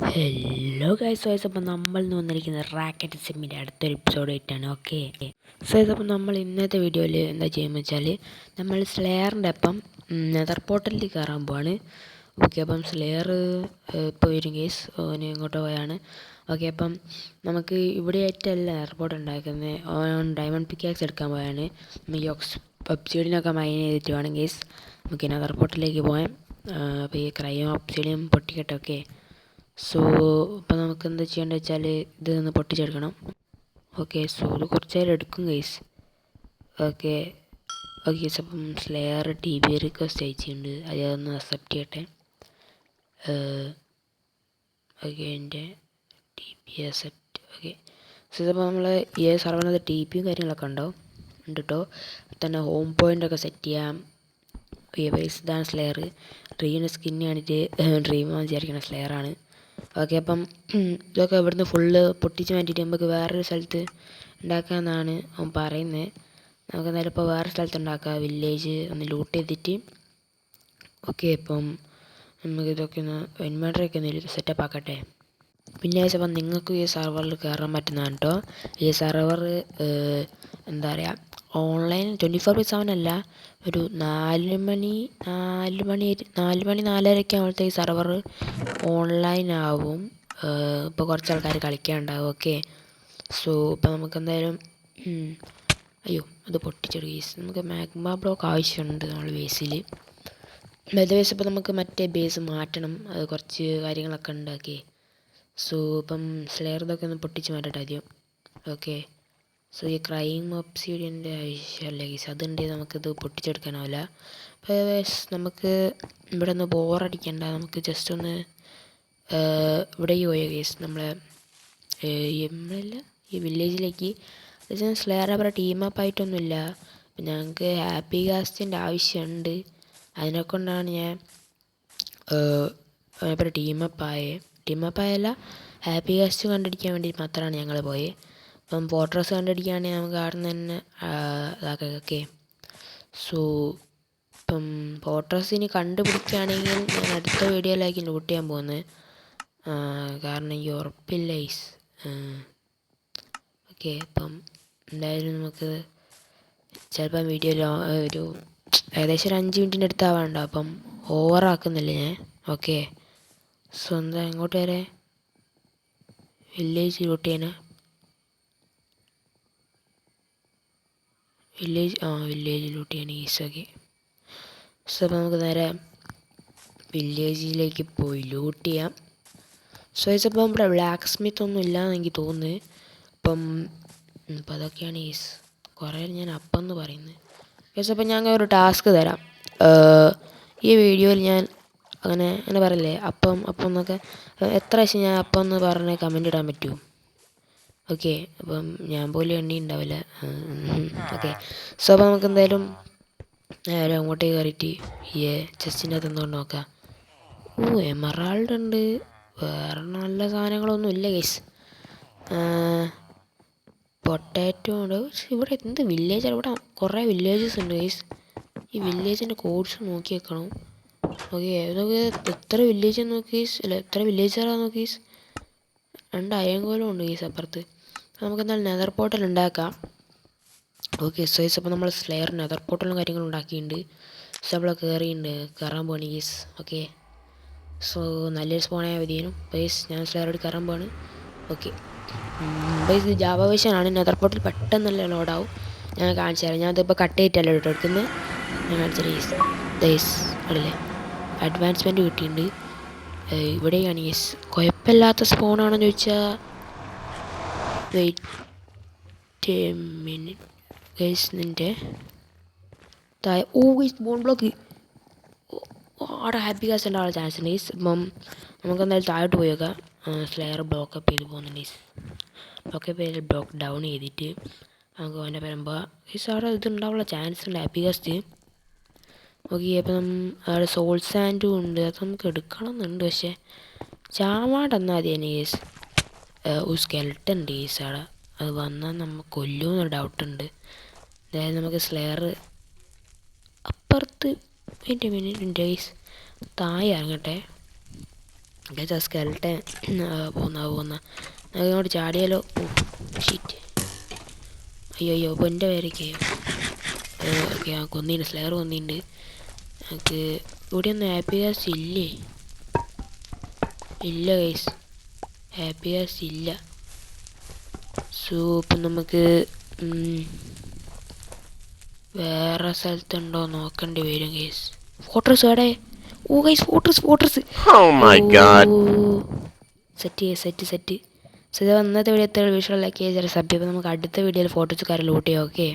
Hello guys അപ്പോൾ നമ്മൾ ഇന്ന് വന്നിരിക്കുന്നത് റാക്കറ്റ് സിമ്മിൻ്റെ അടുത്തൊരു എപ്പിസോഡ് ആയിട്ടാണ്. ഓക്കെ സോയ്സ്, അപ്പോൾ നമ്മൾ ഇന്നത്തെ വീഡിയോയിൽ എന്താ ചെയ്യുന്നത് വെച്ചാൽ നമ്മൾ സ്ലെയറിൻ്റെ ഒപ്പം നെതർ പോർട്ടലിൽ കയറാൻ പോവാണ്. ഓക്കെ, അപ്പം സ്ലെയർ ഇപ്പോൾ വരും കേസ് ഓന് ഇങ്ങോട്ട് പോയാണ്. ഓക്കെ, അപ്പം നമുക്ക് ഇവിടെ ആയിട്ടല്ല നെതർ പോർട്ടൽ ഉണ്ടാക്കുന്നത്. ഓൻ ഡയമണ്ട് പിക്കാക്സ് എടുക്കാൻ പോയാണ്. നമുക്ക് ഒബ്സിഡിയനൊക്കെ മൈൻ ചെയ്തിട്ട് വേണം കേസ് നമുക്ക് നെതർ പോർട്ടലിലേക്ക് പോകാൻ. അപ്പോൾ ഈ ക്രൈം ഒബ്സിഡിയൻ പൊട്ടിക്കട്ടെ. ഓക്കെ, സോ ഇപ്പം നമുക്ക് എന്താ ചെയ്യേണ്ടത് വെച്ചാൽ ഇത് ഒന്ന് പൊട്ടിച്ചെടുക്കണം. ഓക്കെ, സോ ഇത് കുറച്ച് നേരം എടുക്കും ഗൈസ്. ഓക്കെ ഓക്കെ അപ്പം സ്ലെയർ ടി ബി റിക്വസ്റ്റ് അയച്ചിട്ടുണ്ട്, അതൊന്ന് അക്സെപ്റ്റ് ചെയ്യട്ടെ. ഓക്കെ, എൻ്റെ T P accept. Okay, so ഇതിപ്പോൾ നമ്മൾ ഈ സർവറിനകത്ത് ടി പിയും കാര്യങ്ങളൊക്കെ ഉണ്ടാവും ഉണ്ട് കേട്ടോ. തന്നെ ഹോം പോയിൻ്റൊക്കെ സെറ്റ് ചെയ്യാം. ഓക്കെ ബൈസ്, ഇതാണ് സ്ലെയർ. ഡ്രീമിൻ്റെ സ്കിന്ന് കാണിച്ച് ഡ്രീം വിചാരിക്കുന്ന സ്ലെയറാണ്. ഓക്കെ, അപ്പം ഇതൊക്കെ ഇവിടുന്ന് ഫുള്ള് പൊട്ടിച്ച് മാറ്റിയിട്ട് നമുക്ക് വേറൊരു സ്ഥലത്ത് ഉണ്ടാക്കാമെന്നാണ് അവൻ പറയുന്നത്. നമുക്ക് എന്തായാലും ഇപ്പോൾ വേറെ സ്ഥലത്ത് ഉണ്ടാക്കാം, വില്ലേജ് ഒന്ന് ലൂട്ട് ചെയ്തിട്ട്. ഓക്കെ, ഇപ്പം നമുക്ക് ഇതൊക്കെ ഒന്ന് ഇൻവെർട്ടറൊക്കെ ഒന്ന് സെറ്റപ്പ് ആക്കട്ടെ. പിന്നെ അപ്പം നിങ്ങൾക്ക് ഈ സെർവറിൽ കയറാൻ പറ്റുന്നതാണ് കേട്ടോ. ഈ സെർവർ എന്താ പറയുക, ഓൺലൈൻ 24/7 അല്ല, ഒരു 4 മണി 4:30 ആകുമ്പോഴത്തെ ഈ സെർവർ ഓൺലൈൻ ആവും. ഇപ്പോൾ കുറച്ച് ആൾക്കാർ കളിക്കാനുണ്ടാവും. ഓക്കെ, സോ ഇപ്പോൾ നമുക്ക് എന്തായാലും അയ്യോ അത് പൊട്ടിച്ചെടുക്കുക. നമുക്ക് മാഗ്മ ബ്ലോക്ക് ആവശ്യമുണ്ട് നമ്മൾ ബേസിൽ. ബേസ് ഇപ്പോൾ നമുക്ക് മറ്റേ ബേസ് മാറ്റണം, അത് കുറച്ച് കാര്യങ്ങളൊക്കെ ഉണ്ടാക്കി. സോ ഇപ്പം സ്ലെയർ ഇതൊക്കെ ഒന്ന് പൊട്ടിച്ച് മാറ്റട്ടെ ആദ്യം. ഓക്കെ, സോ ഈ ക്രൈം ഒബ്സിഡിയൻ്റെ ആവശ്യമല്ല ഗീസ്, അതുണ്ടെങ്കിൽ നമുക്കിത് പൊട്ടിച്ചെടുക്കാനാവില്ല. അപ്പോൾ നമുക്ക് ഇവിടെ ഒന്ന് ബോറടിക്കണ്ട, നമുക്ക് ജസ്റ്റ് ഒന്ന് ഇവിടെ പോയ കേസ് നമ്മളെ ഈ വില്ലേജിലേക്ക്. സ്ലെയർ അവരുടെ ടീമപ്പായിട്ടൊന്നുമില്ല, ഞങ്ങൾക്ക് ഹാപ്പി ഗാസ്റ്റിൻ്റെ ആവശ്യമുണ്ട്. അതിനെക്കൊണ്ടാണ് ഞാൻ ഇപ്പോൾ ടീമപ്പായല്ല, ഹാപ്പി ഗാസ്റ്റ് കണ്ടുപിടിക്കാൻ വേണ്ടി മാത്രമാണ് ഞങ്ങൾ പോയത്. ഇപ്പം പോർട്രസ് കണ്ടുപിടിക്കുകയാണെങ്കിൽ നമുക്ക് അവിടെ നിന്ന് തന്നെ ഇതാക്കാം. ഓക്കെ, സോ ഇപ്പം പോർട്രസിന് കണ്ടുപിടിക്കുകയാണെങ്കിൽ ഞാൻ അടുത്ത വീഡിയോയിലേക്ക് ലൂട്ട് ചെയ്യാൻ പോകുന്നത്, കാരണം ഈ ഉറപ്പില്ല ഈസ്. ഓക്കെ, അപ്പം എന്തായാലും നമുക്ക് ചിലപ്പം വീഡിയോ ഒരു ഏകദേശം ഒരു 5 മിനിറ്റിൻ്റെ അടുത്താവാണ്ടോ, അപ്പം ഓവറാക്കുന്നില്ല ഞാൻ. ഓക്കെ, സോ എന്താ ഇങ്ങോട്ട് വരെ വില്ലേജ് ലൂട്ട് ചെയ്യാനാ. വില്ലേജ് ലൂട്ട് ചെയ്യാൻ ഈസ്. ഓക്കെ, സോ അപ്പോൾ നമുക്ക് നേരെ വില്ലേജിലേക്ക് പോയി ലൂട്ട് ചെയ്യാം. സോ ഇപ്പം ഇവിടെ ബ്ലാക്ക് സ്മിത്ത് ഒന്നും ഇല്ലയെന്ന് എനിക്ക് തോന്നുന്നത്. അപ്പം അതൊക്കെയാണ് ഈസ് കുറേ ഞാൻ അപ്പം എന്ന് പറയുന്നത്. യെസ്, അപ്പം ഞാൻ ഒരു ടാസ്ക് തരാം. ഈ വീഡിയോയിൽ ഞാൻ അങ്ങനെ പറയില്ലേ അപ്പം എന്നൊക്കെ, എത്ര പ്രാവശ്യം ഞാൻ അപ്പം എന്ന് പറഞ്ഞ് കമൻ്റ് ഇടാൻ പറ്റുമോ? ഓക്കെ, അപ്പം ഞാൻ പോലും എണ്ണി ഉണ്ടാവില്ല. ഓക്കെ, സോ അപ്പോൾ നമുക്ക് എന്തായാലും നേരെ അങ്ങോട്ടേക്ക് കയറിയിട്ട് ഈ ചെസ്റ്റിൻ്റെ അകത്ത് എന്തുകൊണ്ട് നോക്കാം. എമറാൾഡ് ഉണ്ട്, വേറെ നല്ല സാധനങ്ങളൊന്നും ഇല്ല ഗൈസ്. പൊട്ടാറ്റോ ഉണ്ട്. ഇവിടെ എന്ത് വില്ലേജാണ്, ഇവിടെ കുറേ വില്ലേജസ് ഉണ്ട് ഗൈസ്. ഈ വില്ലേജിൻ്റെ കോഡ്സ് നോക്കി വെക്കണം. ഓക്കെ, ഇതൊക്കെ എത്ര വില്ലേജ് നോക്കി ഗൈസ്, അല്ല എത്ര വില്ലേജാണെന്ന് നോക്കി ഗൈസ്. 2 അയങ്കോലം ഉണ്ട് ഗൈസ് അപ്പുറത്ത്. നമുക്ക് എന്തായാലും നെതർ പോർട്ടൽ ഉണ്ടാക്കാം. ഓക്കെ സോയ്സ്, അപ്പോൾ നമ്മൾ സ്ലെയർ നെതർ പോർട്ടലും കാര്യങ്ങളും ഉണ്ടാക്കിയിട്ടുണ്ട്. സോ നമ്മൾ കയറാൻ പോവാണ് ഗൈസ്. ഓക്കെ, സോ നല്ലൊരു സ്പോണായ മതിയേനും ബൈസ്, ഞാൻ സ്ലെയറോട് കയറാൻ പോവാണ്. ഓക്കെ ബൈസ്, ഇത് ജാവ വേർഷനാണ്. നെതർ പോർട്ടൽ പെട്ടെന്നല്ല ലോഡാവും. ഞാൻ കാണിച്ചു തരാം. ഞാനതിപ്പോൾ കട്ട് ചെയ്തിട്ടല്ലോ കേട്ടോ എടുക്കുന്നത്. ഞാൻ കാണിച്ചു തരാം ഗൈസ്. അടല്ലേ അഡ്വാൻസ്മെൻറ്റ് കിട്ടിയിട്ടുണ്ട്. ഇവിടെയാണ് ഗൈസ്. കുഴപ്പമില്ലാത്ത സ്പോണാണെന്ന് ചോദിച്ചാൽ വെയിറ്റ് മിനിറ്റ് ഗൈസ്, നിൻ്റെ താഴെ ഗൈസ് ബോൺ ബ്ലോക്ക് അവിടെ ഹാപ്പി ഗാസ് ഉണ്ടാവാൻ ചാൻസ് ഉണ്ട് ഗൈസ്. ഇപ്പം നമുക്ക് എന്തായാലും താഴോട്ട് പോയേക്കാം. സ്ലെയർ ബ്ലോക്കപ്പ് ചെയ്ത് പോകുന്നുണ്ട് ഗൈസ്. ബ്ലോക്കപ്പ് ചെയ്ത് ബ്ലോക്ക് ഡൗൺ ചെയ്തിട്ട് നമുക്ക് അവൻ്റെ വരുമ്പോൾ ഗൈസ് അവിടെ ഇത് ഉണ്ടാവാനുള്ള ചാൻസ് ഉണ്ട് ഹാപ്പി ഗാസ്റ്റ്. ഓക്കെ, അപ്പം അവിടെ സോൾ സാൻഡും ഉണ്ട്, അത് നമുക്ക് എടുക്കണം എന്നുണ്ട്. പക്ഷേ ചാവാണ്ടെന്നാൽ മതി തന്നെ ഗൈസ്. ഒരു സ്കെൽട്ടൻ ഉണ്ട് ഗൈസ് അവിടെ, അത് വന്നാൽ നമ്മൾ കൊല്ലുമെന്നൊരു ഡൗട്ടുണ്ട്. അതായത് നമുക്ക് സ്ലെയർ അപ്പുറത്ത് മിനിറ്റ് ഗൈസ് താഴെ ഇറങ്ങട്ടെ. ഗൈസ് ആ സ്കെൽട്ടൻ പോന്ന അങ്ങോട്ട് ചാടിയാലോ? ഷീറ്റ്. അയ്യോ അപ്പോൾ എൻ്റെ പേരൊക്കെയോ? ഓക്കെ ആ കൊന്നിട്ടുണ്ട്, സ്ലെയർ കൊന്നിട്ടുണ്ട്. നമുക്ക് ഇവിടെ ഒന്നും ഹാപ്പി ഗ്യാസ് ഇല്ലേ? ഇല്ല ഗൈസ്, ഹാപ്പി ഗ്യാസ് ഇല്ല. സോ ഇപ്പം നമുക്ക് വേറെ സ്ഥലത്തുണ്ടോ നോക്കേണ്ടി വരും ഗൈസ്. ഫോട്ടോസ് എവിടെ? ഓ ഗൈസ് ഫോട്ടോസ്. സെറ്റ്. സോ ഇന്നത്തെ വീഡിയോ എത്ര വിഷ്വൽ ലൈക്ക് ചെയ്ത് സബ് ചെയ്യുമ്പോൾ നമുക്ക് അടുത്ത വീഡിയോയിൽ ഫോട്ടോസ് കാര്യം ലൂട്ട് ചെയ്യാം. ഓക്കെ.